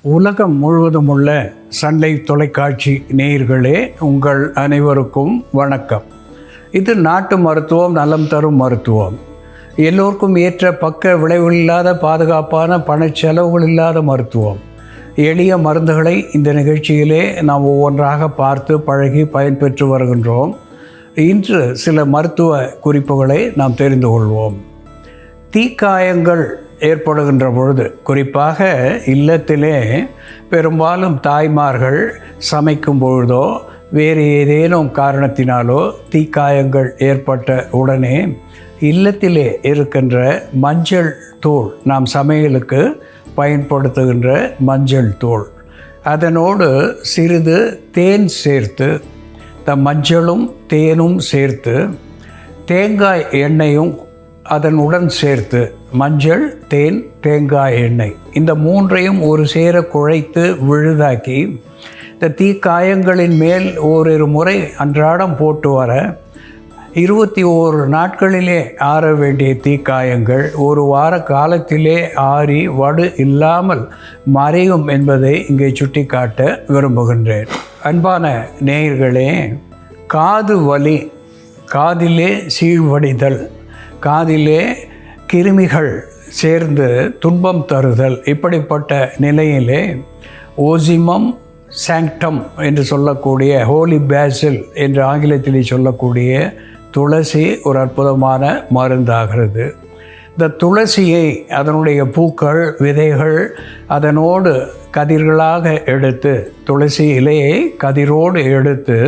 உலகம் முழுவதும் உள்ள சன்லை தொலைக்காட்சி நேயர்களே, உங்கள் அனைவருக்கும் வணக்கம். இது நாட்டு மருத்துவம், நலம் தரும் மருத்துவம். எல்லோருக்கும் ஏற்ற பக்க விளைவில்லாத பாதுகாப்பான பணச்செலவுகள் இல்லாத மருத்துவம். எளிய மருந்துகளை இந்த நிகழ்ச்சியிலே நாம் ஒவ்வொன்றாக பார்த்து பழகி பயன்பெற்று வருகின்றோம். இன்று சில மருத்துவ குறிப்புகளை நாம் தெரிந்து கொள்வோம். தீக்காயங்கள் ஏற்படுகின்ற பொழுது, குறிப்பாக இல்லத்திலே பெரும்பாலும் தாய்மார்கள் சமைக்கும் பொழுதோ வேறு ஏதேனும் காரணத்தினாலோ தீக்காயங்கள் ஏற்பட்ட உடனே இல்லத்திலே இருக்கின்ற மஞ்சள் தூள், நாம் சமையலுக்கு பயன்படுத்துகின்ற மஞ்சள் தூள், அதனோடு சிறிது தேன் சேர்த்து, மஞ்சளும் தேனும் சேர்த்து தேங்காய் எண்ணெயும் அதனுடன் சேர்த்து, மஞ்சள், தேன், தேங்காய் எண்ணெய், இந்த மூன்றையும் ஒரு சேர குழைத்து விழுதாக்கி இந்த தீக்காயங்களின் மேல் ஓரிரு முறை அன்றாடம் போட்டு வர 21 நாட்களிலே ஆற வேண்டிய தீக்காயங்கள் ஒரு வார காலத்திலே ஆறி வடு இல்லாமல் மறையும் என்பதை இங்கே சுட்டிக்காட்ட விரும்புகின்றேன். அன்பான நேயர்களே, காது வலி, காதிலே சீழ்வடிதல், காதிலே கிருமிகள் சேர்ந்து துன்பம் தருதல், இப்படிப்பட்ட நிலையிலே ஓசிமம் சாங்க்டம் என்று சொல்லக்கூடிய, ஹோலி பேசில் என்று ஆங்கிலத்திலே சொல்லக்கூடிய துளசி ஒரு அற்புதமான மருந்தாகிறது. இந்த துளசியை, அதனுடைய பூக்கள், விதைகள், அதனோடு கதிர்களாக எடுத்து, துளசி இலையை கதிரோடு எடுத்து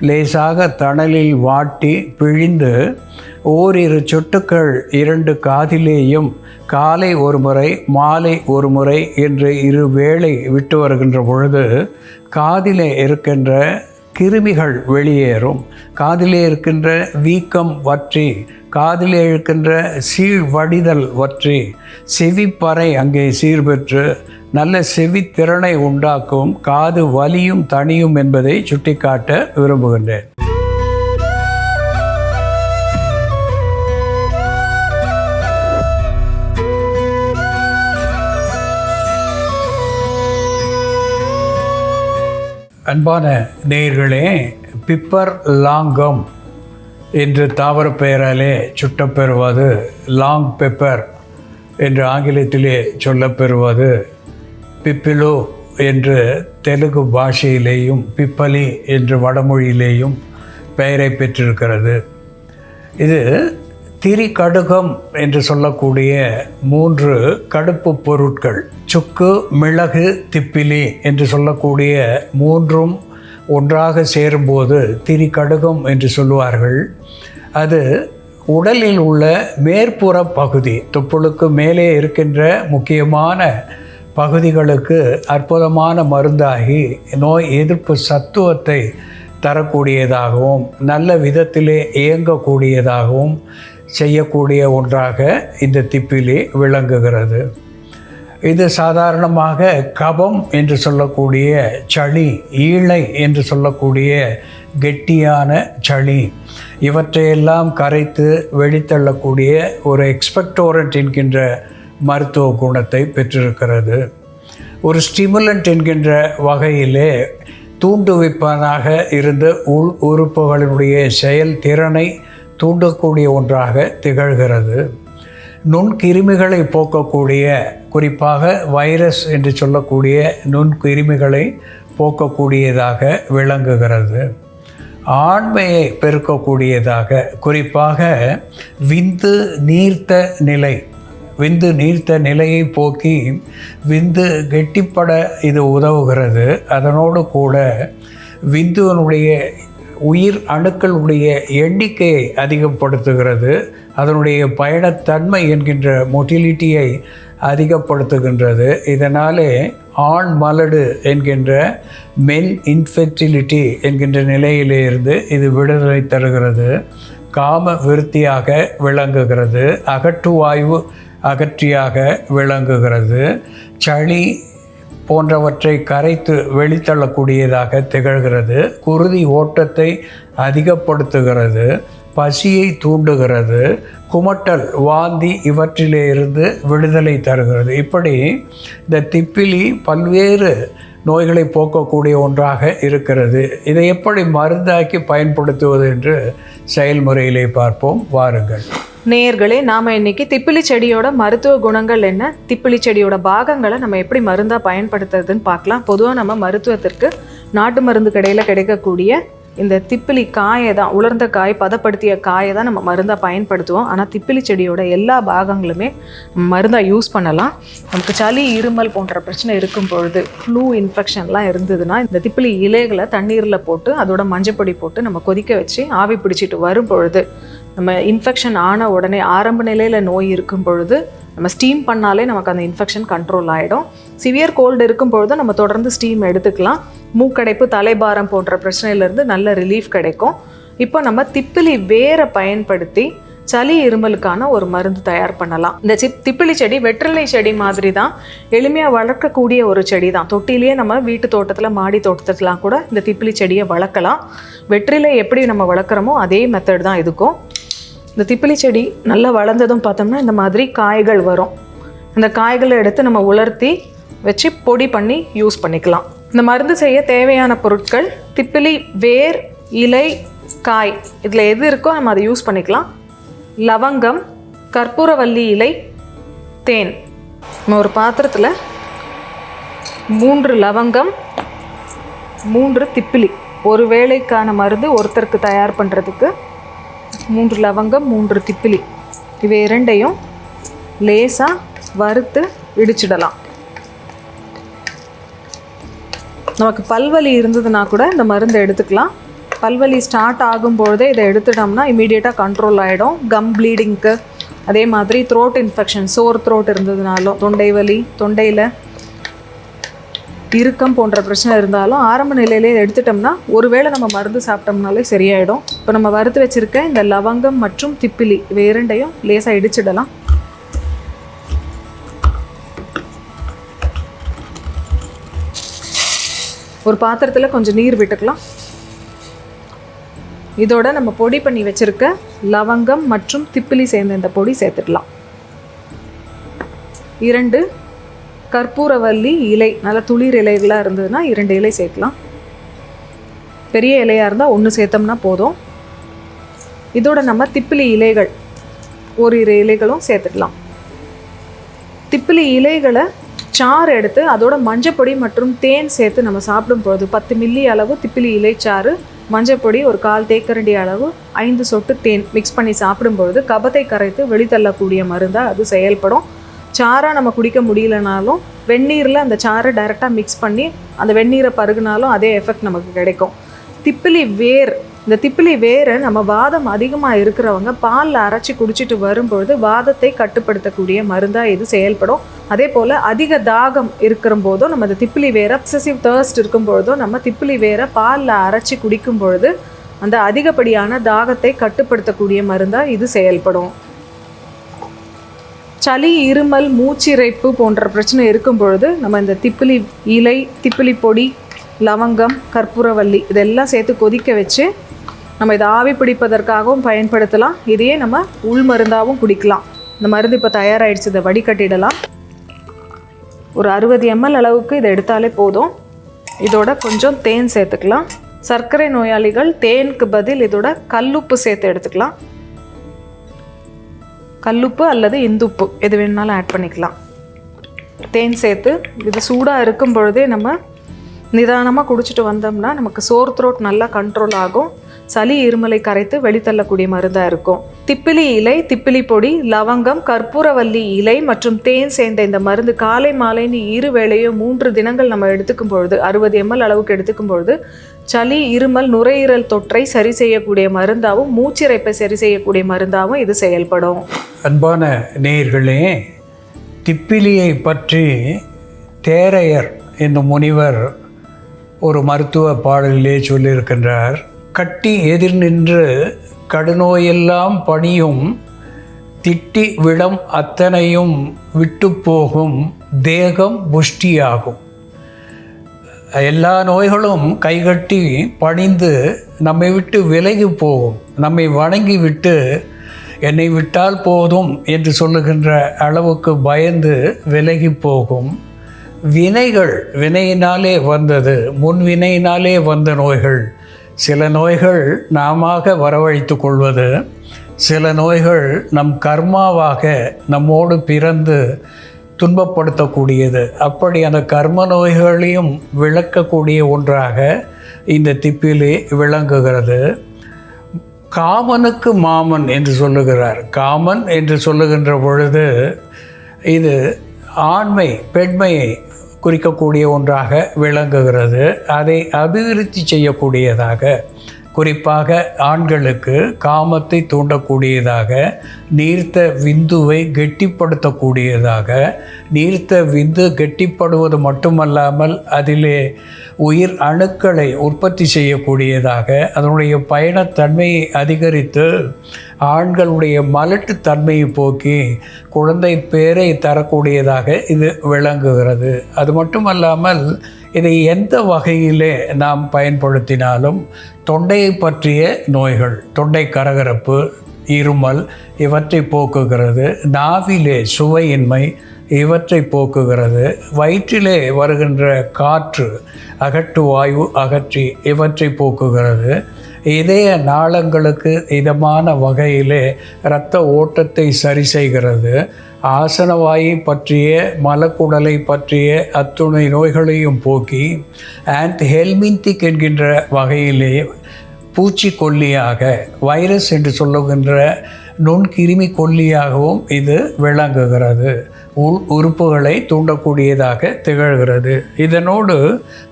லேசாக தணலில் வாட்டி பிழிந்து ஓரிரு சொட்டுக்கள் 2 காதிலேயும் காலை ஒரு முறை மாலை ஒரு முறை என்று 2 வேளை விட்டு வருகின்ற பொழுது காதிலே இருக்கின்ற கிருமிகள் வெளியேறும். காதிலே இருக்கின்ற வீக்கம் வற்றி, காதிலே இருக்கின்ற சீழ்வடிதல் வற்றி, செவிப்பறை அங்கே சீர்பெற்று நல்ல செவித்திறனை உண்டாக்கும், காது வலியும் தணியும் என்பதை சுட்டிக்காட்ட விரும்புகின்றேன். அன்பான நேயர்களே, பிப்பர் லாங்கம் என்று தாவர பெயராலே சுட்டப்பெறுவது, லாங் பெப்பர் என்று ஆங்கிலத்திலே சொல்லப்பெறுவது, பிப்பிலோ என்று தெலுங்கு பாஷையிலேயும் பிப்பலி என்று வடமொழியிலேயும் பெயரை பெற்றிருக்கிறது. இது திரிகடுகம் என்று சொல்லக்கூடிய 3 கடுப்பு பொருட்கள், சுக்கு, மிளகு, திப்பிலி என்று சொல்லக்கூடிய 3ம் ஒன்றாக சேரும்போது திரிகடுகம் என்று சொல்லுவார்கள். அது உடலில் உள்ள மேற்புற பகுதி, தொப்புளுக்கு மேலே இருக்கின்ற முக்கியமான பகுதிகளுக்கு அற்புதமான மருந்தாகி நோய் எதிர்ப்பு சத்துவத்தை தரக்கூடியதாகவும் நல்ல விதத்திலே இயங்கக்கூடியதாகவும் செய்யக்கூடிய ஒன்றாக இந்த திப்பிலி விளங்குகிறது. இது சாதாரணமாக கபம் என்று சொல்லக்கூடிய சளி, ஈழை என்று சொல்லக்கூடிய கெட்டியான சளி, இவற்றையெல்லாம் கரைத்து வெளித்தள்ளக்கூடிய ஒரு எக்ஸ்பெக்டோரண்ட் என்கின்ற மருத்துவ குணத்தை பெற்றிருக்கிறது. ஒரு ஸ்டிமுலண்ட் என்கின்ற வகையிலே தூண்டுவிப்பனாக இருந்த உள் உறுப்புகளினுடைய செயல்திறனை தூண்டக்கூடிய ஒன்றாக திகழ்கிறது. நுண்கிருமிகளை போக்கக்கூடிய, குறிப்பாக வைரஸ் என்று சொல்லக்கூடிய நுண்கிருமிகளை போக்கக்கூடியதாக விளங்குகிறது. ஆண்மையை பெருக்கக்கூடியதாக, குறிப்பாக விந்து நீர்த்த நிலை, விந்து நீர்த்த நிலையை போக்கி விந்து கெட்டிப்பட இது உதவுகிறது. அதனோடு கூட விந்துவனுடைய உயிர் அணுக்களுடைய எண்ணிக்கையை அதிகப்படுத்துகிறது. அதனுடைய பயணத்தன்மை என்கின்ற மொட்டிலிட்டியை அதிகப்படுத்துகின்றது. இதனாலே ஆண் மலடு என்கின்ற மென் இன்ஃபெர்டிலிட்டி என்கின்ற நிலையிலிருந்து இது விடுதலை தருகிறது. காம விருத்தியாக விளங்குகிறது. அகற்றுவாய்வு அகற்றியாக விளங்குகிறது. சளி போன்றவற்றை கரைத்து வெளித்தள்ளக்கூடியதாக திகழ்கிறது. குருதி ஓட்டத்தை அதிகப்படுத்துகிறது. பசியை தூண்டுகிறது, குமட்டல், வாந்தி இவற்றிலே இருந்து விடுதலை தருகிறது. இப்படி இந்த திப்பிலி பல்வேறு நோய்களை போக்கக்கூடிய ஒன்றாக இருக்கிறது. இதை எப்படி மருந்தாக்கி பயன்படுத்துவது என்று செயல்முறையிலே பார்ப்போம், வாருங்கள். நேயர்களே, நாம் இன்னைக்கு திப்பிலி செடியோட மருத்துவ குணங்கள் என்ன, திப்பிலி செடியோட பாகங்களை நம்ம எப்படி மருந்தாக பயன்படுத்துறதுன்னு பார்க்கலாம். பொதுவாக நம்ம மருத்துவத்திற்கு நாட்டு மருந்து கடையில் கிடைக்கக்கூடிய இந்த திப்பிலி காயை தான், உலர்ந்த காய், பதப்படுத்திய காயை தான் நம்ம மருந்தாக பயன்படுத்துவோம். ஆனால் திப்பிலி செடியோட எல்லா பாகங்களுமே மருந்தாக யூஸ் பண்ணலாம். நமக்கு சளி, இருமல் போன்ற பிரச்சனை இருக்கும் பொழுது, ஃப்ளூ இன்ஃபெக்ஷன்லாம் இருந்ததுன்னா இந்த திப்பிலி இலைகளை தண்ணீரில் போட்டு அதோட மஞ்சப்பொடி போட்டு நம்ம கொதிக்க வச்சு ஆவி பிடிச்சிட்டு வரும் பொழுது, நம்ம இன்ஃபெக்ஷன் ஆன உடனே ஆரம்ப நிலையில் நோய் இருக்கும் பொழுது நம்ம ஸ்டீம் பண்ணாலே நமக்கு அந்த இன்ஃபெக்ஷன் கண்ட்ரோல் ஆகிடும். சிவியர் கோல்டு இருக்கும் பொழுது நம்ம தொடர்ந்து ஸ்டீம் எடுத்துக்கலாம். மூக்கடைப்பு, தலைபாரம் போன்ற பிரச்சனையிலேருந்து நல்ல ரிலீஃப் கிடைக்கும். இப்போ நம்ம திப்பிலி வேரை பயன்படுத்தி சளி, இருமலுக்கான ஒரு மருந்து தயார் பண்ணலாம். இந்த திப்பிலி செடி வெற்றிலை செடி மாதிரி தான், எளிமையாக வளர்க்கக்கூடிய ஒரு செடி தான். தொட்டிலேயே நம்ம வீட்டு தோட்டத்தில், மாடி தோட்டத்துலாம் கூட இந்த திப்பிலி செடியை வளர்க்கலாம். வெற்றிலை எப்படி நம்ம வளர்க்குறோமோ அதே மெத்தட் தான் இதுக்கும். இந்த திப்பிலி செடி நல்லா வளர்ந்ததும் பார்த்தோம்னா இந்த மாதிரி காய்கள் வரும். இந்த காய்களை எடுத்து நம்ம உலர்த்தி வச்சு பொடி பண்ணி யூஸ் பண்ணிக்கலாம். இந்த மருந்து செய்ய தேவையான பொருட்கள் திப்பிலி வேர், இலை, காய், இதில் எது இருக்கோ நம்ம அதை யூஸ் பண்ணிக்கலாம். லவங்கம், கற்பூரவல்லி இலை, தேன். நம்ம ஒரு பாத்திரத்தில் 3 லவங்கம், 3 திப்பிலி, ஒரு வேளைக்கான மருந்து ஒருத்தருக்கு தயார் பண்ணுறதுக்கு 3 லவங்கம், 3 திப்பிலி, இவை இரண்டையும் லேசாக வறுத்து இடிச்சிடலாம். நமக்கு பல்வலி இருந்ததுன்னா கூட இந்த மருந்தை எடுத்துக்கலாம். பல்வலி ஸ்டார்ட் ஆகும்பொழுதே இதை எடுத்துட்டோம்னா இமீடியட்டாக கண்ட்ரோல் ஆகிடும். கம் ப்ளீடிங்க்கு, அதே மாதிரி த்ரோட் இன்ஃபெக்ஷன், சோர் த்ரோட் இருந்ததுனாலும், தொண்டை வலி, தொண்டையில் இறுக்கம் போன்ற பிரச்சனை இருந்தாலும் ஆரம்ப நிலையிலே எடுத்துட்டோம்னா ஒருவேளை நம்ம மருந்து சாப்பிட்டோம்னாலே சரியாயிடும். இப்போ நம்ம வறுத்து வச்சுருக்க இந்த லவங்கம் மற்றும் திப்பிலி இவை இரண்டையும் லேசாக இடிச்சிடலாம். ஒரு பாத்திரத்தில் கொஞ்சம் நீர் விட்டுக்கலாம். இதோட நம்ம பொடி பண்ணி வச்சுருக்க லவங்கம் மற்றும் திப்பிலி சேர்ந்த இந்த பொடி சேர்த்துடலாம். 2 கற்பூரவல்லி இலை, நல்ல துளிர் இலைகளாக இருந்ததுன்னா 2 இலை சேர்க்கலாம். பெரிய இலையாக இருந்தால் 1 சேர்த்தோம்னா போதும். இதோட நம்ம திப்பிலி இலைகள் 1 இலைகளும் சேர்த்துக்கலாம். திப்பிலி இலைகளை சாறு எடுத்து அதோட மஞ்சப்பொடி மற்றும் தேன் சேர்த்து நம்ம சாப்பிடும்பொழுது 10 மில்லி அளவு திப்பிலி இலை சாறு, மஞ்சப்பொடி ஒரு 1/4 தேக்கரண்டி அளவு, 5 சொட்டு தேன் மிக்ஸ் பண்ணி சாப்பிடும்பொழுது கபத்தை கரைத்து வெளித்தள்ளக்கூடிய மருந்தாக அது செயல்படும். சாராக நம்ம குடிக்க முடியலனாலும் வெந்நீரில் அந்த சாறை டைரெக்டாக மிக்ஸ் பண்ணி அந்த வெந்நீரை பருகுனாலும் அதே எஃபெக்ட் நமக்கு கிடைக்கும். திப்பிலி வேர், இந்த திப்பிலி வேரை நம்ம வாதம் அதிகமாக இருக்கிறவங்க பாலில் அரைச்சி குடிச்சிட்டு வரும்பொழுது வாதத்தை கட்டுப்படுத்தக்கூடிய மருந்தாக இது செயல்படும். அதே போல் அதிக தாகம் இருக்கிற போதும் நம்ம இந்த திப்பிலி வேரை, எக்ஸசிவ் தர்ஸ்ட் இருக்கும் பொழுதும் நம்ம திப்பிலி வேரை பாலில் அரைச்சி குடிக்கும் பொழுது அந்த அதிகப்படியான தாகத்தை கட்டுப்படுத்தக்கூடிய மருந்தாக இது செயல்படும். சளி, இருமல், மூச்சிறைப்பு போன்ற பிரச்சனை இருக்கும் பொழுது நம்ம இந்த திப்பிலி இலை, திப்பிலி பொடி, லவங்கம், கற்பூரவல்லி இதெல்லாம் சேர்த்து கொதிக்க வச்சு நம்ம இதை ஆவி பிடிப்பதற்காகவும் பயன்படுத்தலாம். இதையே நம்ம உள் மருந்தாகவும் குடிக்கலாம். இந்த மருந்து இப்போ தயாராகிடுச்சு, இதை வடிகட்டிடலாம். ஒரு 60 ml அளவுக்கு இதை எடுத்தாலே போதும். இதோட கொஞ்சம் தேன் சேர்த்துக்கலாம். சர்க்கரை நோயாளிகள் தேனுக்கு பதில் இதோட கல்லுப்பு சேர்த்து எடுத்துக்கலாம். கல்லுப்பு அல்லது இந்துப்பு எது வேணுனாலும் ஆட் பண்ணிக்கலாம். தேன் சேர்த்து இது சூடாக இருக்கும் பொழுதே நம்ம நிதானமாக குடிச்சிட்டு வந்தோம்னா நமக்கு சோர் த்ரோட் நல்லா கண்ட்ரோல் ஆகும். சளி, இருமலை கரைத்து வெளித்தள்ளக்கூடிய மருந்தாக இருக்கும். திப்பிலி இலை, திப்பிலி பொடி, லவங்கம், கற்பூரவல்லி இலை மற்றும் தேன் சேர்ந்த இந்த மருந்து காலை மாலைன்னு 2 வேளையோ 3 தினங்கள் நம்ம எடுத்துக்கும் பொழுது 60 ml அளவுக்கு எடுத்துக்கும் பொழுது சளி, இருமல், நுரையீரல் தொற்றை சரி செய்யக்கூடிய மருந்தாகவும் மூச்சிறைப்பை சரி செய்யக்கூடிய மருந்தாகவும் இது செயல்படும். அன்பான நேயர்களே, திப்பிலியை பற்றி தேரையர் என்னும் முனிவர் ஒரு மருத்துவ பாடலிலே சொல்லியிருக்கின்றார். கட்டி எதிர் நின்று கடுநோயெல்லாம் பணியும், திட்டி விடம் அத்தனையும் விட்டு போகும், தேகம் புஷ்டியாகும். எல்லா நோய்களும் கைகட்டி பணிந்து நம்மை விட்டு விலகி போகும். நம்மை வணங்கி விட்டு என்னை விட்டால் போதும் என்று சொல்லுகின்ற அளவுக்கு பயந்து விலகி போகும். வினையினாலே வந்தது, முன்வினையினாலே வந்த நோய்கள். சில நோய்கள் நாம வரவழைத்து கொள்வது, சில நோய்கள் நம் கர்மாவாக நம்மோடு பிறந்து துன்பப்படுத்தக்கூடியது. அப்படி அந்த கர்ம நோய்களையும் விளக்கக்கூடிய ஒன்றாக இந்த திப்பிலி விளங்குகிறது. காமனுக்கு மாமன் என்று சொல்லுகிறார். காமன் என்று சொல்லுகின்ற பொழுது இது ஆண்மை பெண்மையை குறிக்கக்கூடிய ஒன்றாக விளங்குகிறது. அதை அபிவிருத்தி செய்யக்கூடியதாக, குறிப்பாக ஆண்களுக்கு காமத்தை தூண்டக்கூடியதாக, நீர்த்த விந்துவை கெட்டிப்படுத்தக்கூடியதாக, நீர்த்த விந்து கெட்டிப்படுவது மட்டுமல்லாமல் அதிலே உயிர் அணுக்களை உற்பத்தி செய்யக்கூடியதாக, அதனுடைய பயணத்தன்மையை அதிகரித்து ஆண்களுடைய மலட்டுத்தன்மையை போக்கி குழந்தை பேரை தரக்கூடியதாக இது விளங்குகிறது. அது மட்டுமல்லாமல் இதை எந்த வகையிலே நாம் பயன்படுத்தினாலும் தொண்டையை பற்றிய நோய்கள், தொண்டை கரகரப்பு, இருமல் இவற்றை போக்குகிறது. நாவிலே சுவையின்மை இவற்றை போக்குகிறது. வயிற்றிலே வருகின்ற காற்று அகட்டு வாயு அகற்றி இவற்றை போக்குகிறது. இதய நாளங்களுக்கு இதமான வகையிலே இரத்த ஓட்டத்தை சரி செய்கிறது. ஆசனவாயை பற்றிய மலக்குடலை பற்றிய அத்துணை நோய்களையும் போக்கி ஹெல்மின்திக் என்கின்ற வகையிலே பூச்சிக்கொல்லியாக, வைரஸ் என்று சொல்லுகின்ற நுண்கிருமி கொல்லியாகவும் இது விளங்குகிறது. உறுப்புகளை தூண்டக்கூடியதாக திகழ்கிறது. இதனோடு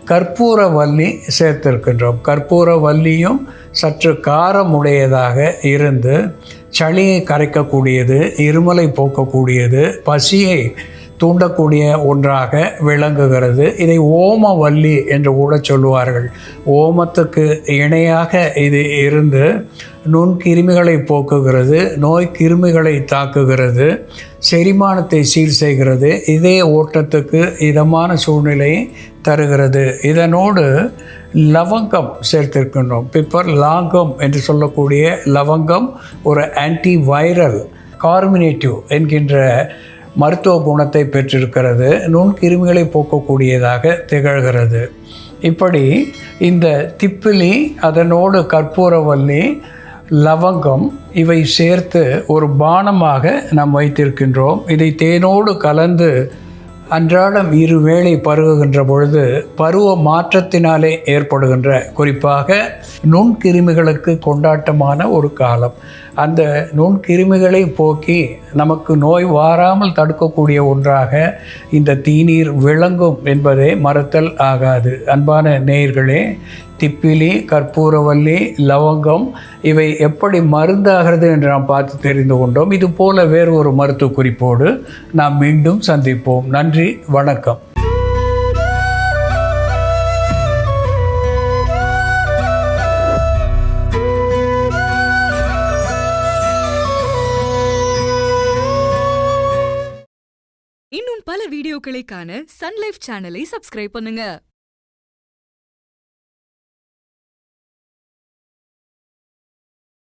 கற்பூரவல்லி சேர்த்திருக்கின்றோம். கற்பூரவல்லியும் சற்று காரமுடையதாக இருந்து சளியை கரைக்கக்கூடியது, இருமலை போக்கக்கூடியது, பசியை தூண்டக்கூடிய ஒன்றாக விளங்குகிறது. இதை ஓமவல்லி என்று கூட சொல்லுவார்கள். ஓமத்துக்கு இணையாக இது இருந்து நுண்கிருமிகளை போக்குகிறது, நோய் கிருமிகளை தாக்குகிறது, செரிமானத்தை சீர் செய்கிறது, இதய ஓட்டத்துக்கு இதமான சூழ்நிலையை தருகிறது. இதனோடு லவங்கம் சேர்த்திருக்கின்றோம். பிப்பர் லாங்கம் என்று சொல்லக்கூடிய லவங்கம் ஒரு ஆன்டி வைரல் கார்மினேட்டிவ் என்கின்ற மருத்துவ குணத்தை பெற்றிருக்கிறது. நுண்கிருமிகளை போக்கக்கூடியதாக திகழ்கிறது. இப்படி இந்த திப்பிலி, அதனோடு கற்பூரவல்லி, லவங்கம் இவை சேர்த்து ஒரு பானமாக நாம் வைத்திருக்கின்றோம். இதை தேனோடு கலந்து அன்றாடம் இருவேளை பருகுகின்ற பொழுது பருவ மாற்றத்தினாலே ஏற்படுகின்ற, குறிப்பாக நுண்கிருமிகளுக்கு கொண்டாட்டமான ஒரு காலம், அந்த நுண்கிருமிகளை போக்கி நமக்கு நோய் வாராமல் தடுக்கக்கூடிய ஒன்றாக இந்த தீநீர் விளங்கும் என்பதை மறுத்தல் ஆகாது. அன்பான நேயர்களே, திப்பிலி, கற்பூரவல்லி, லவங்கம் இவை எப்படி மருந்தாகிறது என்று நாம் பார்த்து தெரிந்து கொண்டோம். இது போல வேறு ஒரு மருத்துவ குறிப்போடு நாம் மீண்டும் சந்திப்போம். நன்றி, வணக்கம். இன்னும் பல வீடியோக்களை காண சன்லைஃப் சேனலை சப்ஸ்கிரைப் பண்ணுங்க.